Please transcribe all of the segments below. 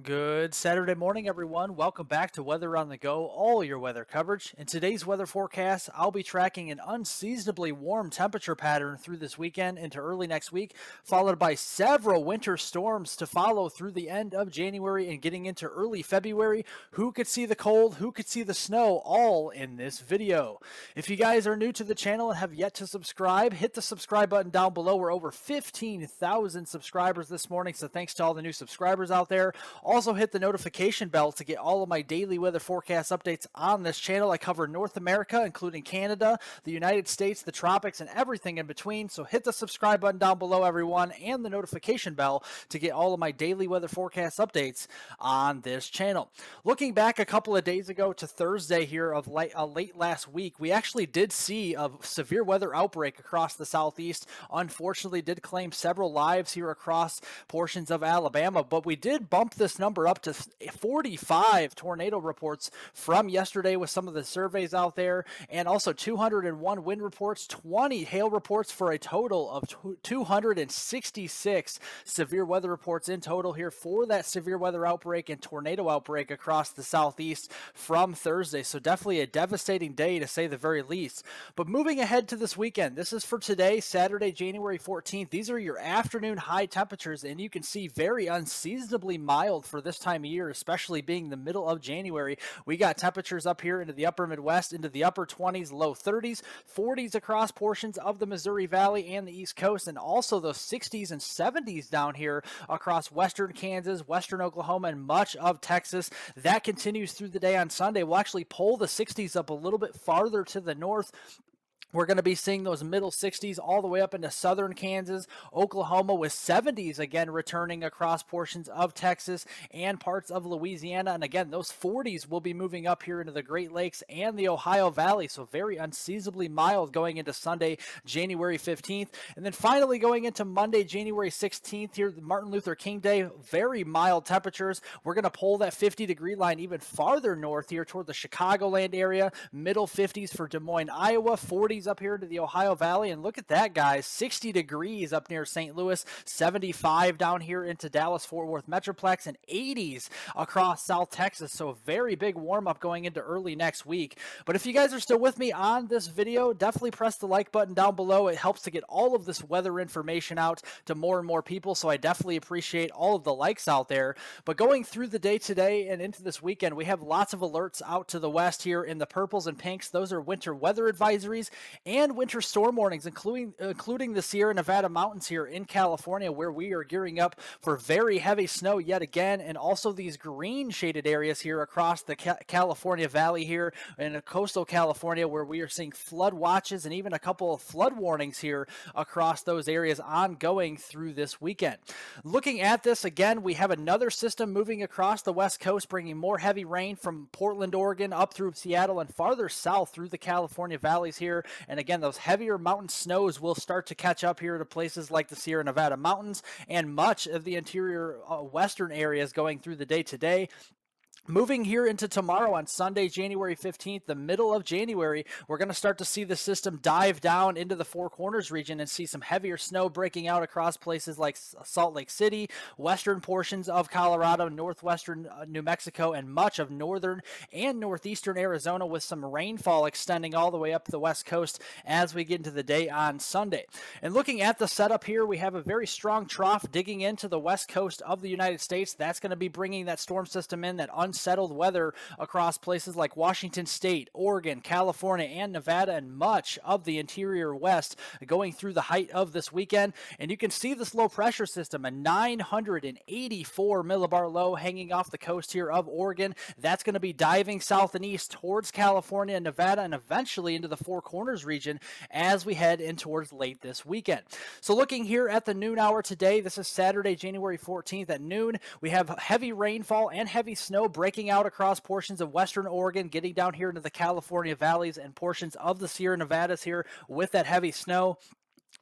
Good Saturday morning, everyone. Welcome back to Weather on the Go, all your weather coverage. In today's weather forecast, I'll be tracking an unseasonably warm temperature pattern through this weekend into early next week, followed by several winter storms to follow through the end of January and getting into early February. Who could see the cold? Who could see the snow? All in this video. If you guys are new to the channel and have yet to subscribe, hit the subscribe button down below. We're over 15,000 subscribers this morning, so thanks to all the new subscribers out there. Also, hit the notification bell to get all of my daily weather forecast updates on this channel. I cover North America, including Canada, the United States, the tropics, and everything in between. So hit the subscribe button down below, everyone, and the notification bell to get all of my daily weather forecast updates on this channel. Looking back a couple of days ago to Thursday here of late last week, we actually did see a severe weather outbreak across the southeast. Unfortunately, did claim several lives here across portions of Alabama, but we did bump this number up to 45 tornado reports from yesterday with some of the surveys out there, and also 201 wind reports, 20 hail reports, for a total of 266 severe weather reports in total here for that severe weather outbreak and tornado outbreak across the southeast from Thursday. So definitely a devastating day to say the very least. But moving ahead to this weekend, this is for today, Saturday, January 14th. These are your afternoon high temperatures, and you can see very unseasonably mild for this time of year, especially being the middle of January. We got temperatures up here into the upper Midwest, into the upper 20s, low 30s, 40s across portions of the Missouri Valley and the East Coast, and also those 60s and 70s down here across western Kansas, western Oklahoma, and much of Texas. That continues through the day on Sunday. We'll actually pull the 60s up a little bit farther to the north. We're going to be seeing those middle 60s all the way up into southern Kansas, Oklahoma, with 70s again returning across portions of Texas and parts of Louisiana. And again, those 40s will be moving up here into the Great Lakes and the Ohio Valley. So very unseasonably mild going into Sunday, January 15th. And then finally going into Monday, January 16th here, the Martin Luther King Day, very mild temperatures. We're going to pull that 50-degree line even farther north here toward the Chicagoland area, middle 50s for Des Moines, Iowa, 40s up here to the Ohio Valley. And look at that, guys, 60 degrees up near St. Louis, 75 down here into Dallas-Fort Worth Metroplex, and 80s across South Texas. So a very big warm up going into early next week. But if you guys are still with me on this video, definitely press the like button down below. It helps to get all of this weather information out to more and more people. So I definitely appreciate all of the likes out there. But going through the day today and into this weekend, we have lots of alerts out to the west here in the purples and pinks. Those are winter weather advisories and winter storm warnings, including the Sierra Nevada mountains here in California, where we are gearing up for very heavy snow yet again, and also these green shaded areas here across the California Valley here in coastal California, where we are seeing flood watches and even a couple of flood warnings here across those areas ongoing through this weekend. Looking at this again, we have another system moving across the west coast, bringing more heavy rain from Portland, Oregon, up through Seattle and farther south through the California valleys here. And again, those heavier mountain snows will start to catch up here to places like the Sierra Nevada mountains and much of the interior western areas going through the day today. Moving here into tomorrow on Sunday, January 15th, the middle of January, we're going to start to see the system dive down into the Four Corners region and see some heavier snow breaking out across places like Salt Lake City, western portions of Colorado, northwestern New Mexico, and much of northern and northeastern Arizona, with some rainfall extending all the way up the west coast as we get into the day on Sunday. And looking at the setup here, we have a very strong trough digging into the west coast of the United States. That's going to be bringing that storm system in, that unsettled weather across places like Washington State, Oregon, California, and Nevada, and much of the interior west going through the height of this weekend. And you can see this low pressure system, a 984 millibar low hanging off the coast here of Oregon. That's going to be diving south and east towards California and Nevada, and eventually into the Four Corners region as we head in towards late this weekend. So looking here at the noon hour today, this is Saturday, January 14th at noon, we have heavy rainfall and heavy snow breaking out across portions of western Oregon, getting down here into the California valleys and portions of the Sierra Nevadas here with that heavy snow.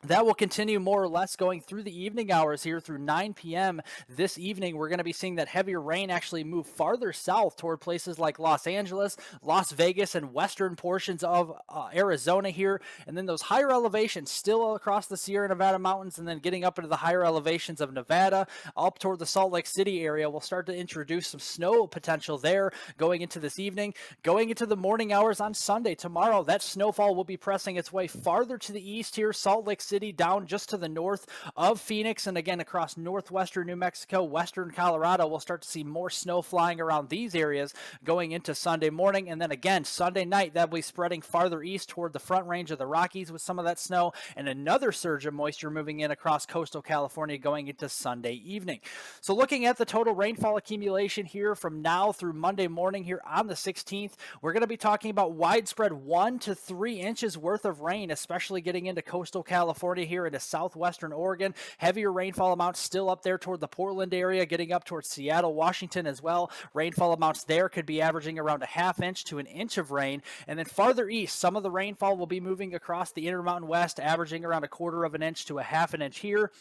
That will continue more or less going through the evening hours here through 9 p.m. this evening. We're going to be seeing that heavier rain actually move farther south toward places like Los Angeles, Las Vegas, and western portions of Arizona here. And then those higher elevations still across the Sierra Nevada mountains, and then getting up into the higher elevations of Nevada, up toward the Salt Lake City area. We'll start to introduce some snow potential there going into this evening. Going into the morning hours on Sunday, tomorrow, that snowfall will be pressing its way farther to the east here. Salt Lake City down just to the north of Phoenix, and again across northwestern New Mexico, western Colorado. We'll start to see more snow flying around these areas going into Sunday morning, and then again Sunday night that'll be spreading farther east toward the Front Range of the Rockies with some of that snow, and another surge of moisture moving in across coastal California going into Sunday evening. So looking at the total rainfall accumulation here from now through Monday morning here on the 16th, we're going to be talking about widespread 1 to 3 inches worth of rain, especially getting into coastal California here into southwestern Oregon. Heavier rainfall amounts still up there toward the Portland area, getting up towards Seattle, Washington as well. Rainfall amounts there could be averaging around a ½ inch to an inch of rain. And then farther east, some of the rainfall will be moving across the Intermountain West, averaging around ¼ inch to a ½ inch here.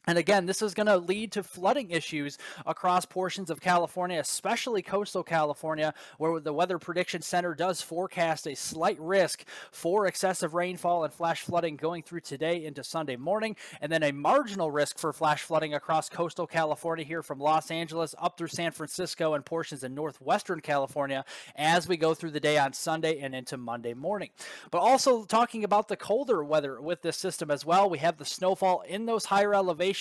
And again, this is going to lead to flooding issues across portions of California, especially coastal California, where the Weather Prediction Center does forecast a slight risk for excessive rainfall and flash flooding going through today into Sunday morning, and then a marginal risk for flash flooding across coastal California here from Los Angeles up through San Francisco and portions of northwestern California as we go through the day on Sunday and into Monday morning. But also talking about the colder weather with this system as well, we have the snowfall in those higher elevations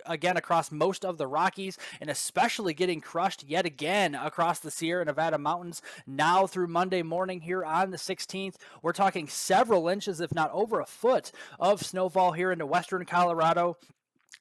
again across most of the Rockies, and especially getting crushed yet again across the Sierra Nevada mountains now through Monday morning here on the 16th. We're talking several inches, if not over a foot, of snowfall here into western Colorado,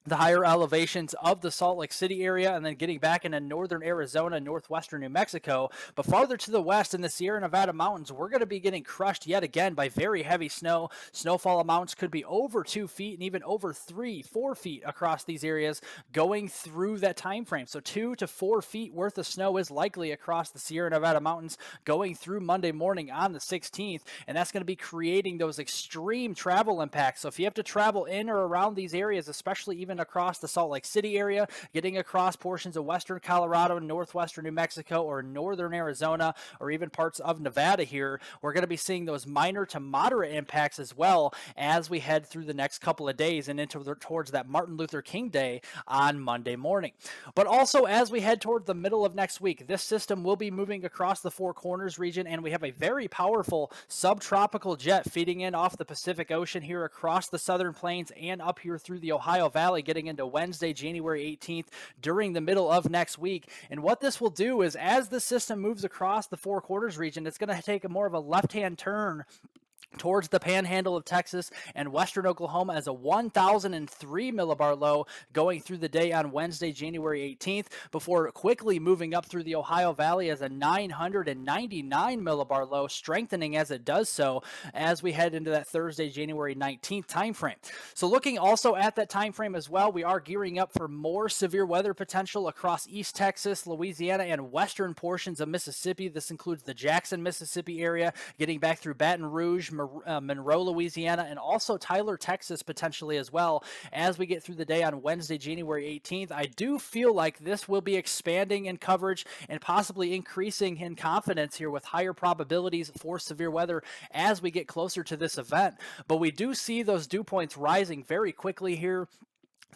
the higher elevations of the Salt Lake City area, and then getting back into northern Arizona, northwestern New Mexico. But farther to the west in the Sierra Nevada mountains, we're going to be getting crushed yet again by very heavy snow. Snowfall amounts could be over 2 feet and even over 3-4 feet across these areas going through that time frame. So 2 to 4 feet worth of snow is likely across the Sierra Nevada mountains going through Monday morning on the 16th, and that's going to be creating those extreme travel impacts. So if you have to travel in or around these areas, especially even across the Salt Lake City area, getting across portions of western Colorado, northwestern New Mexico, or northern Arizona, or even parts of Nevada here, we're going to be seeing those minor to moderate impacts as well as we head through the next couple of days and towards that Martin Luther King Day on Monday morning. But also as we head toward the middle of next week, this system will be moving across the Four Corners region, and we have a very powerful subtropical jet feeding in off the Pacific Ocean here across the southern plains and up here through the Ohio Valley, getting into Wednesday, January 18th during the middle of next week. And what this will do is as the system moves across the Four Corners region, it's going to take a more of a left-hand turn towards the panhandle of Texas and western Oklahoma as a 1,003 millibar low going through the day on Wednesday, January 18th, before quickly moving up through the Ohio Valley as a 999 millibar low, strengthening as it does so as we head into that Thursday, January 19th timeframe. So looking also at that time frame as well, we are gearing up for more severe weather potential across East Texas, Louisiana, and western portions of Mississippi. This includes the Jackson, Mississippi area, getting back through Baton Rouge, Monroe, Louisiana, and also Tyler, Texas, potentially as well as we get through the day on Wednesday, January 18th. I do feel like this will be expanding in coverage and possibly increasing in confidence here with higher probabilities for severe weather as we get closer to this event. But we do see those dew points rising very quickly here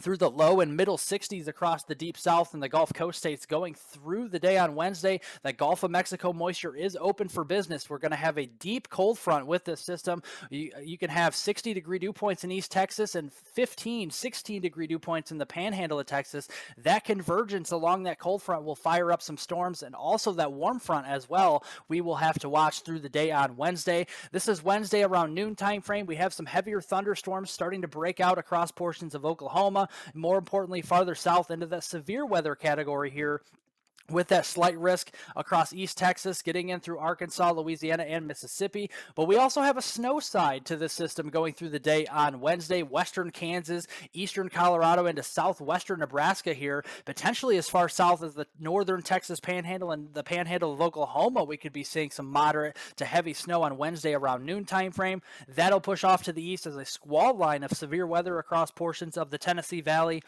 through the low and middle 60s across the deep south and the Gulf Coast states going through the day on Wednesday. That Gulf of Mexico moisture is open for business. We're going to have a deep cold front with this system. You can have 60-degree dew points in East Texas and 16-degree dew points in the panhandle of Texas. That convergence along that cold front will fire up some storms, and also that warm front as well we will have to watch through the day on Wednesday. This is Wednesday around noon time frame. We have some heavier thunderstorms starting to break out across portions of Oklahoma. More importantly, farther south into that severe weather category here with that slight risk across East Texas, getting in through Arkansas, Louisiana, and Mississippi. But we also have a snow side to this system going through the day on Wednesday. Western Kansas, eastern Colorado, into southwestern Nebraska here, potentially as far south as the northern Texas Panhandle and the Panhandle of Oklahoma. We could be seeing some moderate to heavy snow on Wednesday around noon time frame. That'll push off to the east as a squall line of severe weather across portions of the Tennessee Valley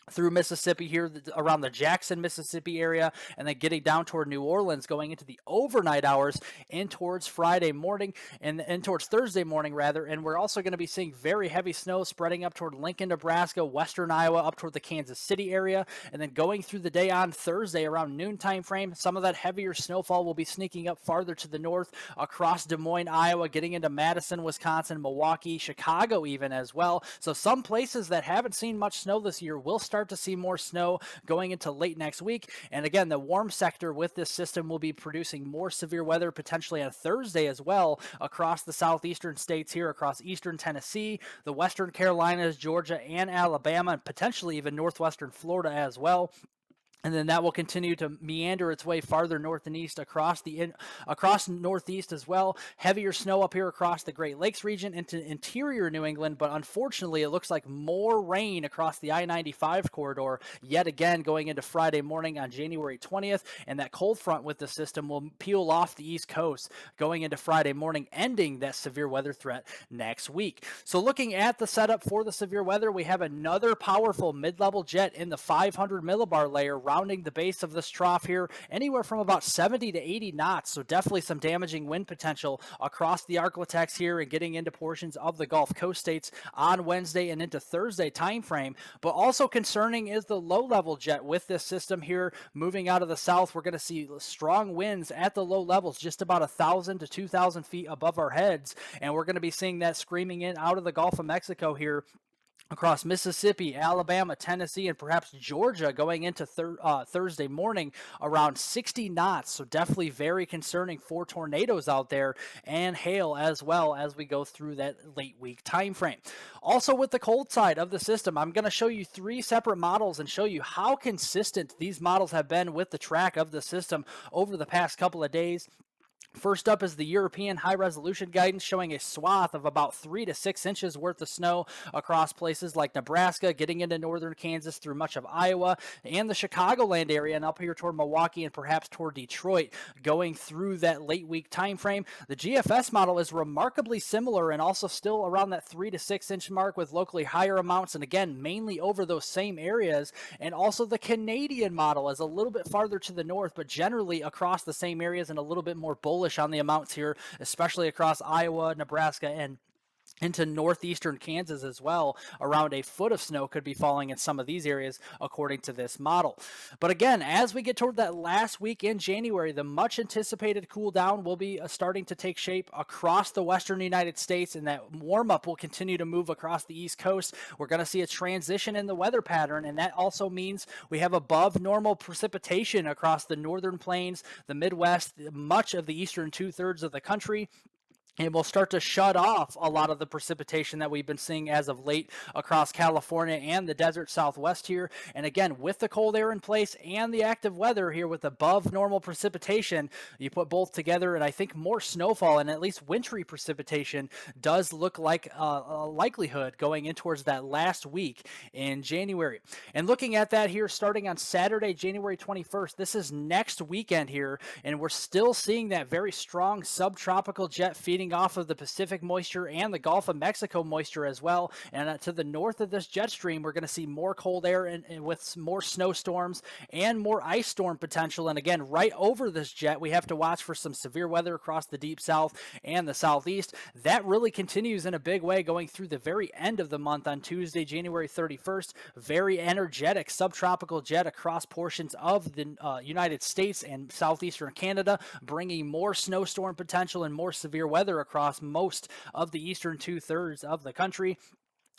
through Mississippi here around the Jackson, Mississippi area, and then getting down toward New Orleans, going into the overnight hours in towards Friday morning and towards Thursday morning rather. And we're also going to be seeing very heavy snow spreading up toward Lincoln, Nebraska, western Iowa, up toward the Kansas City area, and then going through the day on Thursday around noon time frame. Some of that heavier snowfall will be sneaking up farther to the north across Des Moines, Iowa, getting into Madison, Wisconsin, Milwaukee, Chicago even as well. So some places that haven't seen much snow this year will start to see more snow going into late next week. And again, the warm sector with this system will be producing more severe weather potentially on Thursday as well across the southeastern states here, across eastern Tennessee, the western Carolinas, Georgia, and Alabama, and potentially even northwestern Florida as well. And then that will continue to meander its way farther north and east across northeast as well. Heavier snow up here across the Great Lakes region into interior New England, but unfortunately it looks like more rain across the I-95 corridor yet again going into Friday morning on January 20th. And that cold front with the system will peel off the East Coast going into Friday morning, ending that severe weather threat next week. So looking at the setup for the severe weather, we have another powerful mid-level jet in the 500 millibar layer rounding the base of this trough here, anywhere from about 70 to 80 knots. So definitely some damaging wind potential across the Arklatex here and getting into portions of the Gulf Coast states on Wednesday and into Thursday timeframe. But also concerning is the low-level jet with this system here moving out of the south. We're going to see strong winds at the low levels, just about 1,000 to 2,000 feet above our heads. And we're going to be seeing that screaming in out of the Gulf of Mexico here across Mississippi, Alabama, Tennessee, and perhaps Georgia going into Thursday morning around 60 knots. So definitely very concerning for tornadoes out there and hail as well as we go through that late week time frame. Also with the cold side of the system, I'm going to show you 3 separate models and show you how consistent these models have been with the track of the system over the past couple of days. First up is the European high-resolution guidance showing a swath of about 3 to 6 inches worth of snow across places like Nebraska, getting into northern Kansas through much of Iowa, and the Chicagoland area, and up here toward Milwaukee and perhaps toward Detroit, going through that late week time frame. The GFS model is remarkably similar and also still around that 3 to 6 inch mark with locally higher amounts, and again, mainly over those same areas. And also the Canadian model is a little bit farther to the north, but generally across the same areas and a little bit more bullish on the amounts here, especially across Iowa, Nebraska, and into northeastern Kansas as well. Around a foot of snow could be falling in some of these areas according to this model. But again, as we get toward that last week in January, the much anticipated cool down will be starting to take shape across the western United States, and that warm up will continue to move across the East Coast. We're going to see a transition in the weather pattern, and that also means we have above normal precipitation across the northern plains, the Midwest, much of the eastern 2/3 of the country. And we'll start to shut off a lot of the precipitation that we've been seeing as of late across California and the desert Southwest here. And again, with the cold air in place and the active weather here with above normal precipitation, you put both together, and I think more snowfall and at least wintry precipitation does look like a likelihood going in towards that last week in January. And looking at that here, starting on Saturday, January 21st, this is next weekend here, and we're still seeing that very strong subtropical jet feeding off of the Pacific moisture and the Gulf of Mexico moisture as well. And to the north of this jet stream, we're going to see more cold air and with more snowstorms and more ice storm potential. And again, right over this jet, we have to watch for some severe weather across the deep south and the southeast. That really continues in a big way going through the very end of the month on Tuesday, January 31st. Very energetic subtropical jet across portions of the United States and southeastern Canada, bringing more snowstorm potential and more severe weather across most of the eastern 2/3 of the country.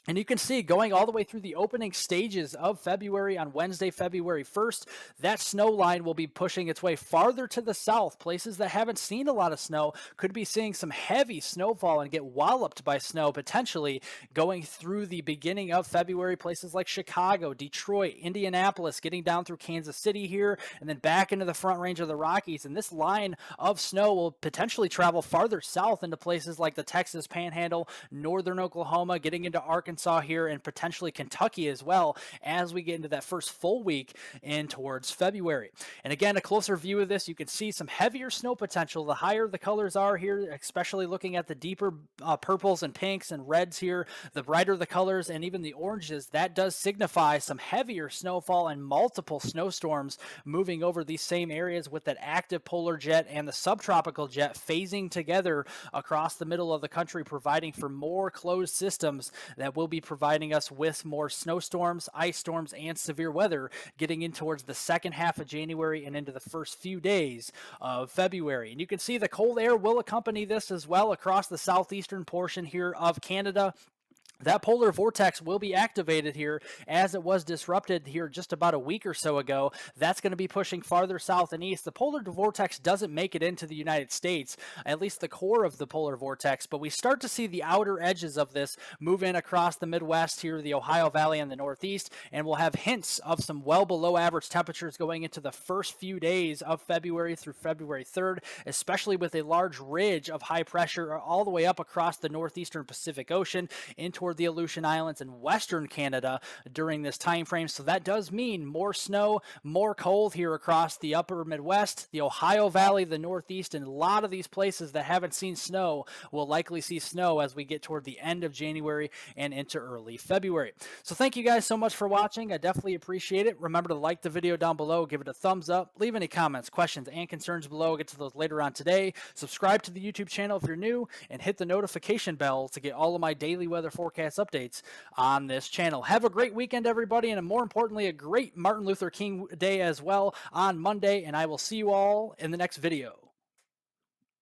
And you can see going all the way through the opening stages of February on Wednesday, February 1st, that snow line will be pushing its way farther to the south. Places that haven't seen a lot of snow could be seeing some heavy snowfall and get walloped by snow potentially going through the beginning of February. Places like Chicago, Detroit, Indianapolis, getting down through Kansas City here, and then back into the Front Range of the Rockies. And this line of snow will potentially travel farther south into places like the Texas Panhandle, northern Oklahoma, getting into Arkansas here, and potentially Kentucky as well as we get into that first full week in towards February. And again, a closer view of this, you can see some heavier snow potential the higher the colors are here, especially looking at the deeper purples and pinks and reds here. The brighter the colors and even the oranges, that does signify some heavier snowfall and multiple snowstorms moving over these same areas, with that active polar jet and the subtropical jet phasing together across the middle of the country, providing for more closed systems that will be providing us with more snowstorms, ice storms, and severe weather getting in towards the second half of January and into the first few days of February. And you can see the cold air will accompany this as well across the southeastern portion here of Canada. That polar vortex will be activated here as it was disrupted here just about a week or so ago. That's going to be pushing farther south and east. The polar vortex doesn't make it into the United States, at least the core of the polar vortex, but we start to see the outer edges of this move in across the Midwest here, the Ohio Valley and the Northeast, and we'll have hints of some well below average temperatures going into the first few days of February through February 3rd, especially with a large ridge of high pressure all the way up across the northeastern Pacific Ocean into the Aleutian Islands and western Canada during this time frame. So that does mean more snow, more cold here across the upper Midwest, the Ohio Valley, the Northeast, and a lot of these places that haven't seen snow will likely see snow as we get toward the end of January and into early February. So thank you guys so much for watching. I definitely appreciate it. Remember to like the video down below, give it a thumbs up, leave any comments, questions, and concerns below. I'll get to those later on today. Subscribe to the YouTube channel if you're new, and hit the notification bell to get all of my daily weather forecasts updates on this channel. Have a great weekend, everybody, and more importantly, a great Martin Luther King Day as well on Monday, and I will see you all in the next video.